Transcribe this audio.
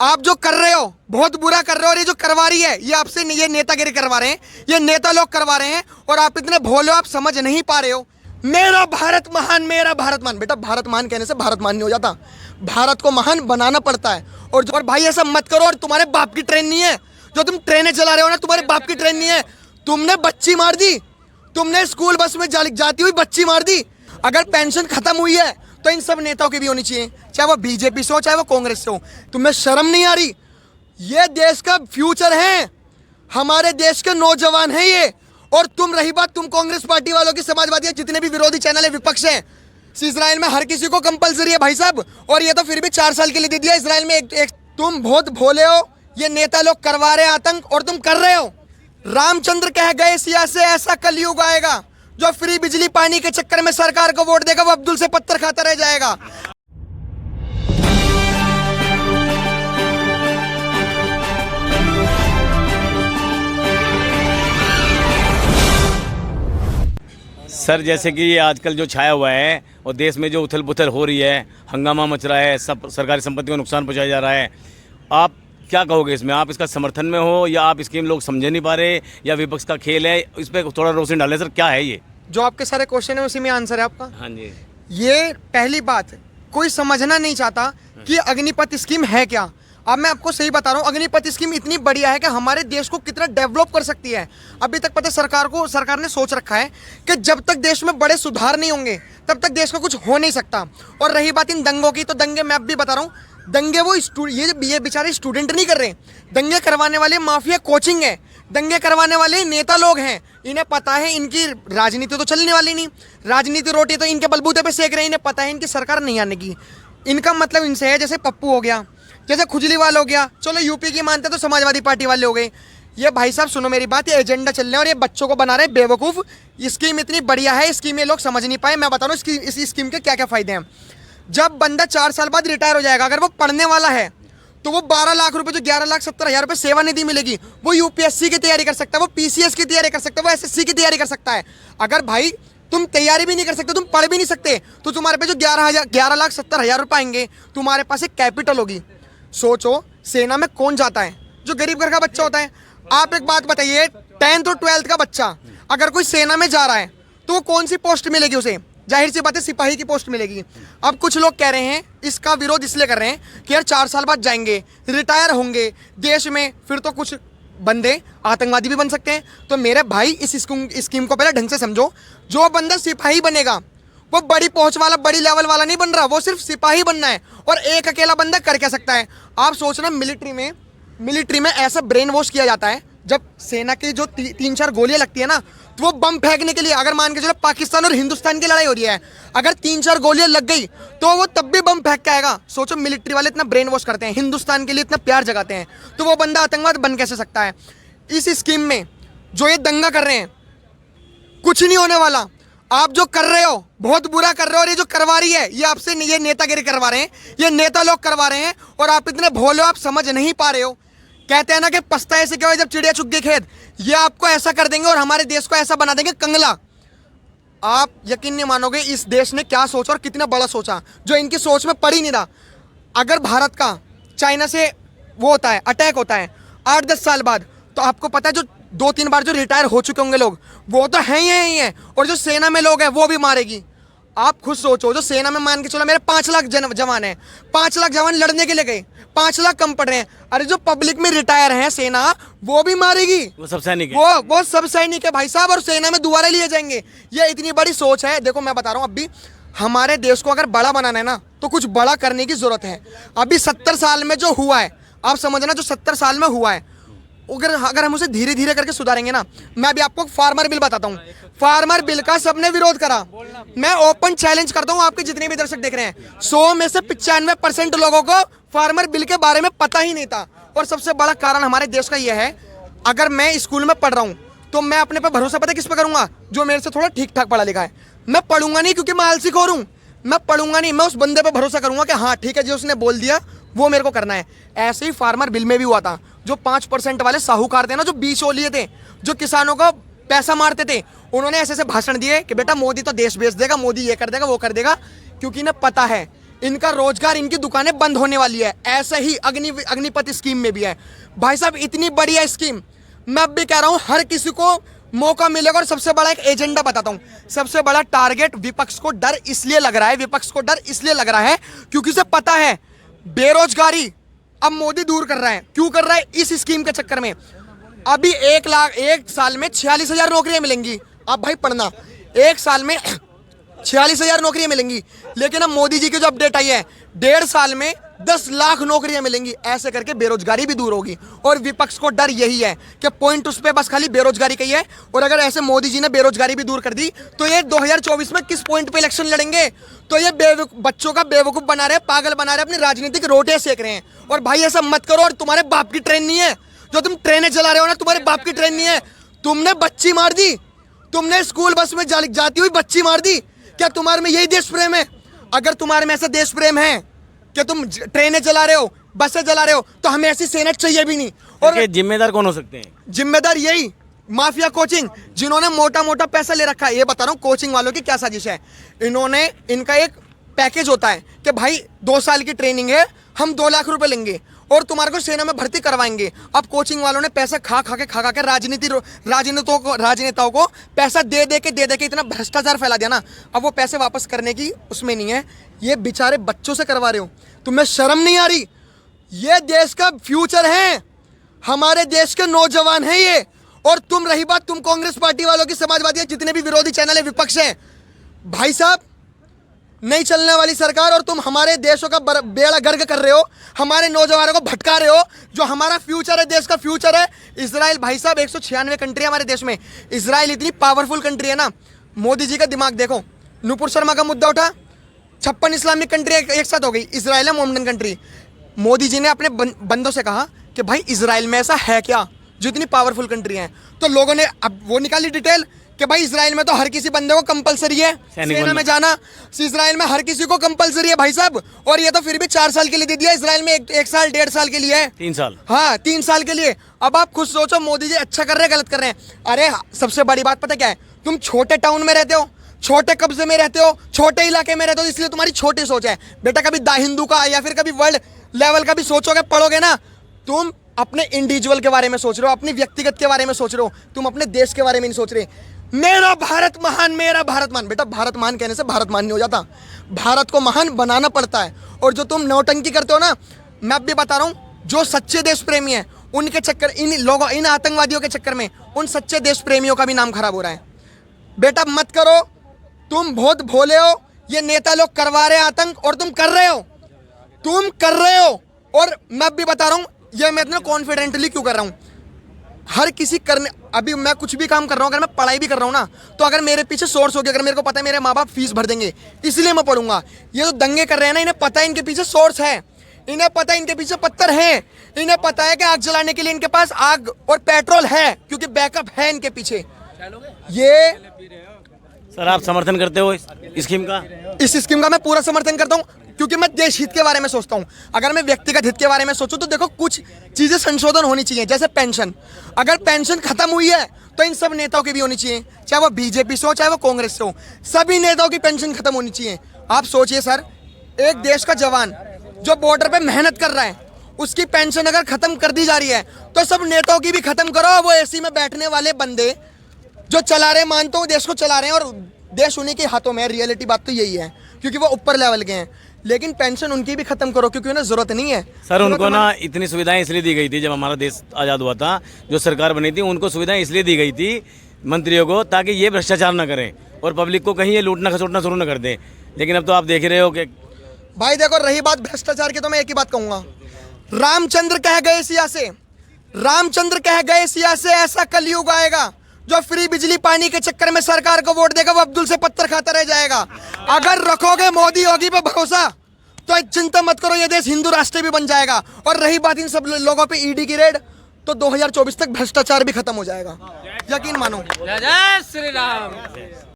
आप जो कर रहे हो बहुत बुरा कर रहे हो, और ये जो करवा रही है ये आपसे, ये नेतागिरी करवा रहे हैं, ये नेता लोग करवा रहे हैं, और आप इतने भोले हो, आप समझ नहीं पा रहे हो। मेरा भारत महान, मेरा भारत महान। बेटा भारत महान कहने से भारत महान नहीं हो जाता, भारत को महान बनाना पड़ता है। और भाई ऐसा मत करो, और तुम्हारे बाप की ट्रेन नहीं है जो तुम ट्रेनें चला रहे हो ना, तुम्हारे बाप की ट्रेन नहीं है। तुमने बच्ची मार दी, तुमने स्कूल बस में जाती हुई बच्ची मार दी। अगर पेंशन खत्म हुई है तो इन सब नेताओं की भी होनी चाहिए, चाहे वो बीजेपी से हो चाहे वो कांग्रेस से हो। तुम्हें शर्म नहीं आ रही? ये देश का फ्यूचर है, हमारे देश के नौजवान हैं ये। और तुम, रही बात तुम कांग्रेस पार्टी वालों की, समाजवादी, जितने भी विरोधी चैनल है, विपक्ष है, इजराइल में हर किसी को कंपलसरी है भाई साहब, और ये तो फिर भी 4 साल के लिए दे दिया इजराइल में। एक तुम बहुत भोले हो, ये नेता लोग करवा रहे आतंक और तुम कर रहे हो। रामचंद्र कह गए सिया से ऐसा कलयुग आएगा, जो फ्री बिजली पानी के चक्कर में सरकार को वोट देगा वो अब्दुल से पत्थर खाता रह जाएगा। सर जैसे कि ये आजकल जो छाया हुआ है और देश में जो उथल पुथल हो रही है, हंगामा मच रहा है, सब सरकारी संपत्ति को नुकसान पहुंचाया जा रहा है, आप क्या कहोगे इसमें? आप इसका समर्थन में हो या आप स्कीम लोग समझे नहीं पा रहे, या विपक्ष का खेल है? इस पर थोड़ा रोशनी डालें सर, क्या है ये? जो आपके सारे क्वेश्चन है उसी में आंसर है आपका। हाँ जी। ये पहली बात, कोई समझना नहीं चाहता कि अग्निपथ स्कीम है क्या। अब मैं आपको सही बता रहा हूँ, अग्निपथ स्कीम इतनी बढ़िया है कि हमारे देश को कितना डेवलप कर सकती है। अभी तक पता है सरकार ने सोच रखा है कि जब तक देश में बड़े सुधार नहीं होंगे तब तक देश का कुछ हो नहीं सकता। और रही बात इन दंगों की, तो दंगे मैं अब भी बता रहा हूँ, दंगे वो ये बेचारे स्टूडेंट नहीं कर रहे, दंगे करवाने वाले माफिया कोचिंग है, दंगे करवाने वाले नेता लोग हैं। इन्हें पता है इनकी राजनीति तो चलने वाली नहीं, राजनीति रोटी तो इनके बलबूते पे सेक रहे हैं। इन्हें पता है इनकी सरकार नहीं आने की। इनका मतलब इनसे है, जैसे पप्पू हो गया, जैसे खुजलीवाल हो गया, चलो यूपी की मानते तो समाजवादी पार्टी वाले हो गए। ये भाई साहब सुनो मेरी बात, ये एजेंडा चल रहे हैं और ये बच्चों को बना रहे हैं बेवकूफ़। स्कीम इतनी बढ़िया है, स्कीम ये लोग समझ नहीं पाए। मैं बता रहा हूँ इस स्कीम के क्या क्या फायदे हैं। जब बंदा 4 साल बाद रिटायर हो जाएगा, अगर वो पढ़ने वाला है तो वो 12 लाख रुपए, जो 11,70,000 रुपए सेवा निधि मिलेगी, वो यूपीएससी की तैयारी कर सकता है, वो पीसीएस की तैयारी कर सकता है, वो एसएससी की तैयारी कर सकता है। अगर भाई तुम तैयारी भी नहीं कर सकते, तुम पढ़ भी नहीं सकते, तो तुम्हारे पे जो 11,70,000 रुपए आएंगे, तुम्हारे पास एक कैपिटल होगी। सोचो सेना में कौन जाता है? जो गरीब घर का बच्चा होता है। आप एक बात बताइए, 10th और 12th का बच्चा अगर कोई सेना में जा रहा है तो वो कौन सी पोस्ट मिलेगी उसे? जाहिर सी बात है सिपाही की पोस्ट मिलेगी। अब कुछ लोग कह रहे हैं, इसका विरोध इसलिए कर रहे हैं कि यार 4 साल बाद जाएंगे, रिटायर होंगे देश में, फिर तो कुछ बंदे आतंकवादी भी बन सकते हैं। तो मेरे भाई इस स्कीम को पहले ढंग से समझो। जो बंदा सिपाही बनेगा वो बड़ी पहुंच वाला, बड़ी लेवल वाला नहीं बन रहा, वो सिर्फ सिपाही बनना है। और एक अकेला बंदा कर क्या सकता है? आप सोच रहे मिलिट्री में ऐसा ब्रेन वॉश किया जाता है, जब सेना की जो 3-4 गोलियां लगती है ना, तो वो बम फेंकने के लिए, अगर मान के चलो पाकिस्तान और हिंदुस्तान की लड़ाई हो रही है, अगर 3-4 गोलियां लग गई तो वो तब भी बम फेंक के आएगा। सोचो मिलिट्री वाले इतना ब्रेन वॉश करते हैं, हिंदुस्तान के लिए इतना प्यार जगाते हैं, तो वो बंदा आतंकवाद बन कैसे सकता है? इस स्कीम में जो ये दंगा कर रहे हैं, कुछ नहीं होने वाला। आप जो कर रहे हो बहुत बुरा कर रहे हो, और ये जो करवा रही है ये आपसे, ये नेतागिरी करवा रहे हैं, ये नेता लोग करवा रहे हैं, और आप इतने भोले हो, आप समझ नहीं पा रहे हो। कहते हैं ना कि पछताए से क्या हो जब चिड़िया चुग गई खेत। ये आपको ऐसा कर देंगे और हमारे देश को ऐसा बना देंगे कंगला। आप यकीन नहीं मानोगे इस देश ने क्या सोचा और कितना बड़ा सोचा, जो इनकी सोच में पड़ ही नहीं रहा। अगर भारत का चाइना से वो होता है, अटैक होता है 8-10 साल बाद, तो आपको पता है जो 2-3 बार जो रिटायर हो चुके होंगे लोग, वो तो हैं ही हैं, और जो सेना में लोग हैं वो भी मारेगी। आप खुद सोचो, जो सेना में मान के चलो मेरे 5 लाख जवान हैं, 5 लाख जवान लड़ने के लिए गए, 5 लाख कम पड़ रहे हैं। अरे जो पब्लिक में रिटायर है सेना, वो भी मारेगी। वो सब सैनिक है, वो सब सैनिक है भाई साहब, और सेना में दोबारा लिए जाएंगे। ये इतनी बड़ी सोच है। देखो मैं बता रहा हूँ, अब भी हमारे देश को अगर बड़ा बनाना है ना, तो कुछ बड़ा करने की जरूरत है। अभी 70 साल में जो हुआ है, आप समझना, जो 70 साल में हुआ है, अगर हम उसे धीरे धीरे करके सुधारेंगे ना। मैं अभी आपको फार्मर बिल बताता हूँ। फार्मर बिल का सबने विरोध करा। मैं ओपन चैलेंज करता हूँ, आपके जितने भी दर्शक देख रहे हैं, 100 में से 95% लोगों को फार्मर बिल के बारे में पता ही नहीं था। और सबसे बड़ा कारण हमारे देश का यह है, अगर मैं स्कूल में पढ़ रहा हूँ तो मैं अपने पे भरोसा पता किस पे करूंगा? जो मेरे से थोड़ा ठीक ठाक पढ़ा लिखा है। मैं पढ़ूंगा नहीं क्योंकि मैं आलसी खोर हूँ, मैं पढ़ूंगा नहीं, मैं उस बंदे पे भरोसा करूंगा कि हाँ ठीक है, जो उसने बोल दिया वो मेरे को करना है। ऐसे ही फार्मर बिल में भी हुआ था। जो 5% वाले साहूकार थे ना, जो बीच ओलिए थे, जो किसानों को पैसा मारते थे, उन्होंने ऐसे ऐसे भाषण दिए कि बेटा मोदी तो देश बेच देगा, मोदी ये कर देगा वो कर देगा, क्योंकि इन्हें पता है इनका रोजगार, इनकी दुकानें बंद होने वाली है। ऐसे ही अग्निपथ स्कीम में भी है। भाई साहब इतनी बढ़िया स्कीम, मैं अब भी कह रहा हूं हर किसी को मौका मिलेगा। और सबसे बड़ा एक एजेंडा बताता हूं, सबसे बड़ा टारगेट विपक्ष को डर इसलिए लग रहा है, विपक्ष को डर इसलिए लग रहा है क्योंकि उसे पता है बेरोजगारी अब मोदी दूर कर रहा है। क्यों कर रहा है? इस स्कीम के चक्कर में अभी 1 साल में 46,000 नौकरियां मिलेंगी। आप भाई पढ़ना, 1 साल में 46,000 नौकरियां मिलेंगी। लेकिन अब मोदी जी की जो अपडेट आई है, 1.5 साल में 10 लाख नौकरियां मिलेंगी। ऐसे करके बेरोजगारी भी दूर होगी। और विपक्ष को डर यही है कि पॉइंट उस पे बस खाली बेरोजगारी का ही है। और अगर ऐसे मोदी जी ने बेरोजगारी भी दूर कर दी तो ये 2024 में किस पॉइंट पे इलेक्शन लड़ेंगे? तो ये बच्चों का बेवकूफ बना रहे, पागल बना रहे, अपनी राजनीतिक रोटियां सेक रहे हैं। और भाई ऐसा मत करो। और तुम्हारे बाप की ट्रेन नहीं है जो तुम ट्रेनें चला रहे हो ना, तुम्हारे बाप की ट्रेन नहीं है। तुमने बच्ची मार दी, तुमने स्कूल बस में जाती हुई बच्ची मार दी। क्या तुम्हारे में यही देश प्रेम है? अगर तुम्हारे में ऐसा देश प्रेम है कि तुम ट्रेनें चला रहे हो, बसें चला रहे हो, तो हमें ऐसी सेनेट चाहिए भी नहीं। और जिम्मेदार कौन हो सकते हैं? जिम्मेदार यही माफिया कोचिंग, जिन्होंने मोटा मोटा पैसा ले रखा है। ये बता रहा हूँ कोचिंग वालों की क्या साजिश है। इनका एक पैकेज होता है कि भाई 2 साल की ट्रेनिंग है, हम 2 लाख रुपए लेंगे और तुम्हारे को सेना में भर्ती करवाएंगे। अब कोचिंग वालों ने पैसा खा खा के राजनेताओं को पैसा दे दे के इतना भ्रष्टाचार फैला दिया ना, अब वो पैसे वापस करने की उसमें नहीं है। ये बेचारे बच्चों से करवा रहे हो, तुम्हें शर्म नहीं आ रही? ये देश का फ्यूचर है, हमारे देश के नौजवान हैं ये। और तुम रही बात तुम कांग्रेस पार्टी वालों की, समाजवादी, जितने भी विरोधी चैनल है, विपक्ष है, भाई साहब नहीं चलने वाली सरकार। और तुम हमारे देशों का बेड़ा गर्क कर रहे हो, हमारे नौजवानों को भटका रहे हो। जो हमारा फ्यूचर है, देश का फ्यूचर है इजराइल। भाई साहब 196 कंट्री है हमारे देश में, इजराइल इतनी पावरफुल कंट्री है ना। मोदी जी का दिमाग देखो, नुपुर शर्मा का मुद्दा उठा, 56 इस्लामिक कंट्री एक साथ हो गई, इजराइल है मोमडन कंट्री। मोदी जी ने अपने बंदों से कहा कि भाई इजराइल में ऐसा है क्या जो इतनी पावरफुल कंट्री है? तो लोगों ने अब वो निकाली डिटेल कि भाई इजराइल में तो हर किसी बंदे को कंपलसरी है सेना में जाना। इजराइल में हर किसी को कंपलसरी है भाई साहब। और ये तो फिर भी 4 साल के लिए दे दिया, इजराइल में 1 साल 1.5 साल के लिए है, 3 साल, हाँ 3 साल के लिए। अब आप खुद सोचो मोदी जी अच्छा कर रहे हैं गलत कर रहे हैं? अरे सबसे बड़ी बात पता क्या है, तुम छोटे टाउन में रहते हो, छोटे कब्जे में रहते हो, छोटे इलाके में रहते हो, इसलिए तुम्हारी छोटी सोच है। बेटा कभी दा हिंदू का या फिर कभी वर्ल्ड लेवल का भी सोचोगे, पढ़ोगे ना, तुम अपने इंडिविजुअल के बारे में सोच रहे हो, अपनी व्यक्तिगत के बारे में सोच रहे हो, तुम अपने देश के बारे में नहीं सोच रहे। मेरा भारत महान, मेरा भारत महान। बेटा भारत महान कहने से भारत महान नहीं हो जाता, भारत को महान बनाना पड़ता है। और जो तुम नौटंकी करते हो ना, मैं अब भी बता रहा हूँ, जो सच्चे देश प्रेमी हैं उनके चक्कर, इन आतंकवादियों के चक्कर में उन सच्चे देश प्रेमियों का भी नाम खराब हो रहा है। बेटा मत करो, तुम बहुत भोले हो, ये नेता लोग करवा रहे हैं आतंक और तुम कर रहे हो। और मैं भी बता रहा हूँ, ये मैं इतना कॉन्फिडेंटली क्यों कर रहा हूँ, हर किसी करने, अभी मैं कुछ भी काम कर रहा हूँ, अगर मैं पढ़ाई भी कर रहा हूँ ना, तो अगर मेरे पीछे सोर्स हो गया, अगर मेरे को पता है मेरे माँ बाप फीस भर देंगे इसलिए मैं पढ़ूंगा। ये जो दंगे कर रहे हैं ना, इन्हें पता है इनके पीछे सोर्स है, इन्हें पता है इनके पीछे पत्थर है, इन्हें पता है कि आग जलाने के लिए इनके पास आग और पेट्रोल है, क्योंकि बैकअप है इनके पीछे। ये सर आप समर्थन करते हो इस स्कीम का? इस स्कीम का मैं पूरा समर्थन करता हूँ, क्योंकि मैं देश हित के बारे में सोचता हूँ। अगर मैं व्यक्तिगत हित के बारे में सोचूं तो देखो कुछ चीजें संशोधन होनी चाहिए, जैसे पेंशन। अगर पेंशन खत्म हुई है तो इन सब नेताओं की भी होनी चाहिए, चाहे वो बीजेपी से हो चाहे वो कांग्रेस से हो, सभी नेताओं की पेंशन खत्म होनी चाहिए। आप सोचिए सर, एक देश का जवान जो बॉर्डर पे मेहनत कर रहा है, उसकी पेंशन अगर खत्म कर दी जा रही है तो सब नेताओं की भी खत्म करो। वो एसी में बैठने वाले बंदे जो चला रहे, मानता हूँ देश को चला रहे हैं और देश उन्हीं के हाथों में है, रियलिटी बात तो यही है, क्योंकि वो ऊपर लेवल के हैं, लेकिन पेंशन उनकी भी खत्म करो क्योंकि उन्हें जरूरत नहीं है। सर उनको ना इतनी सुविधाएं इसलिए दी गई थी, जब हमारा देश आज़ाद हुआ था, जो सरकार बनी थी उनको सुविधाएं इसलिए दी गई थी मंत्रियों को, ताकि ये भ्रष्टाचार ना करें और पब्लिक को कहीं ये लूटना खसोटना शुरू ना कर दें। लेकिन अब तो आप देख रहे हो कि भाई देखो, रही बात भ्रष्टाचार की, तो मैं एक ही बात कहूंगा, रामचंद्र कह गए सिया से ऐसा कलयुग आएगा जो फ्री बिजली पानी के चक्कर में सरकार को वोट देगा वो अब्दुल से पत्थर खाता रह जाएगा। अगर रखोगे मोदी योगी पे भरोसा तो चिंता मत करो, ये देश हिंदू राष्ट्र भी बन जाएगा। और रही बात इन सब लोगों पे ईडी की रेड, तो 2024 तक भ्रष्टाचार भी खत्म हो जाएगा, यकीन मानो। जय श्री राम।